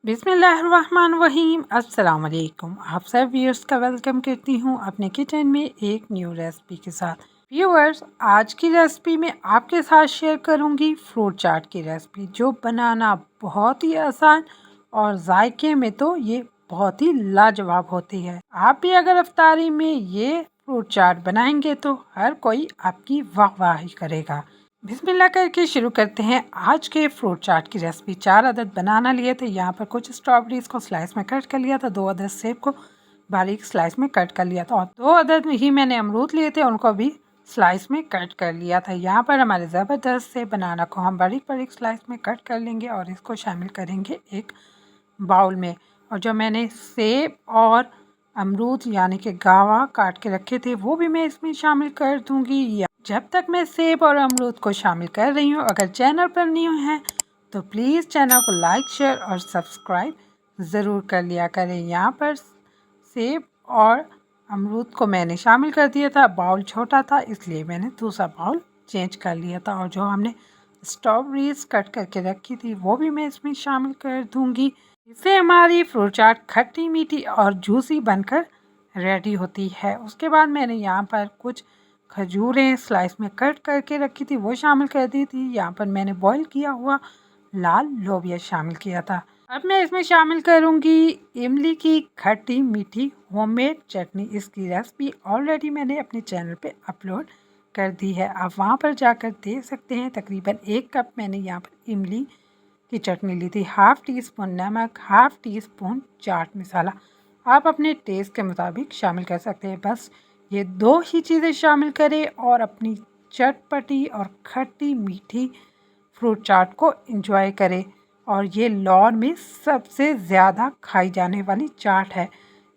बिस्मिल्लाहिर्रहमानिर्रहीम। अस्सलाम वालेकुम। आप सब व्यूअर्स का वेलकम करती हूँ अपने किचन में एक न्यू रेसिपी के साथ। व्यूअर्स, आज की रेसिपी में आपके साथ शेयर करूँगी फ्रूट चाट की रेसिपी, जो बनाना बहुत ही आसान और जायके में तो ये बहुत ही लाजवाब होती है। आप भी अगर अफ्तारी में ये फ्रूट चाट बनाएंगे तो हर कोई आपकी वाहवाही करेगा। बिस्मिल्लाह करके शुरू करते हैं आज के फ्रूट चाट की रेसिपी। 4 अदद बनाना लिए थे। यहाँ पर कुछ स्ट्रॉबेरीज को स्लाइस में कट कर लिया था, 2 अदद सेब को बारीक स्लाइस में कट कर लिया था और 2 अदद ही मैंने अमरूद लिए थे, उनको भी स्लाइस में कट कर लिया था। यहाँ पर हमारे ज़बरदस्त से बनाना को हम बारीक बारीक स्लाइस में कट कर लेंगे और इसको शामिल करेंगे एक बाउल में। और जो मैंने सेब और अमरूद यानी कि गावा काट के रखे थे वो भी मैं इसमें शामिल कर दूंगी। जब तक मैं सेब और अमरूद को शामिल कर रही हूँ, अगर चैनल पर न्यू हैं तो प्लीज़ चैनल को लाइक शेयर और सब्सक्राइब ज़रूर कर लिया करें। यहाँ पर सेब और अमरूद को मैंने शामिल कर दिया था। बाउल छोटा था इसलिए मैंने दूसरा बाउल चेंज कर लिया था। और जो हमने स्ट्रॉबेरीज कट करके रखी थी वो भी मैं इसमें शामिल कर दूंगी। इससे हमारी फ्रूट चाट खट्टी मीठी और जूसी बनकर रेडी होती है। उसके बाद मैंने यहाँ पर कुछ खजूरें स्लाइस में कट करके रखी थी वो शामिल कर दी थी। यहाँ पर मैंने बॉईल किया हुआ लाल लोबिया शामिल किया था। अब मैं इसमें शामिल करूँगी इमली की खट्टी मीठी होममेड चटनी। इसकी रेसिपी ऑलरेडी मैंने अपने चैनल पे अपलोड कर दी है, आप वहाँ पर जाकर देख सकते हैं। तकरीबन 1 कप मैंने यहाँ पर इमली की चटनी ली थी। हाफ़ टी स्पून नमक, half tea spoon chaat masala आप अपने टेस्ट के मुताबिक शामिल कर सकते हैं। बस ये 2 ही चीज़ें शामिल करें और अपनी चटपटी और खट्टी मीठी फ्रूट चाट को एंजॉय करें। और ये लॉन में सबसे ज़्यादा खाई जाने वाली चाट है।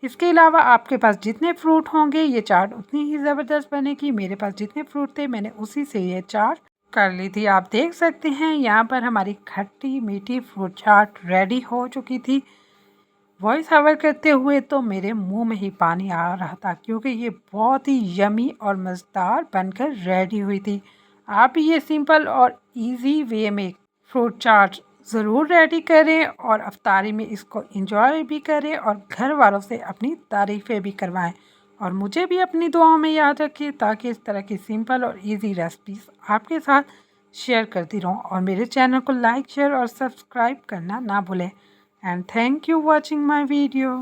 इसके अलावा आपके पास जितने फ्रूट होंगे ये चाट उतनी ही ज़बरदस्त बनेगी। मेरे पास जितने फ्रूट थे मैंने उसी से ये चाट कर ली थी। आप देख सकते हैं यहाँ पर हमारी खट्टी मीठी फ्रूट चाट रेडी हो चुकी थी। वॉइस ओवर करते हुए तो मेरे मुंह में ही पानी आ रहा था, क्योंकि ये बहुत ही यमी और मज़ेदार बनकर रेडी हुई थी। आप भी ये सिंपल और इजी वे में फ्रूट चाट ज़रूर रेडी करें और अफ्तारी में इसको एंजॉय भी करें और घर वालों से अपनी तारीफ़ें भी करवाएं। और मुझे भी अपनी दुआओं में याद रखिए ताकि इस तरह की सिंपल और इजी रेसिपीज़ आपके साथ शेयर करती रहूं। और मेरे चैनल को लाइक शेयर और सब्सक्राइब करना ना भूलें। And thank you watching my video.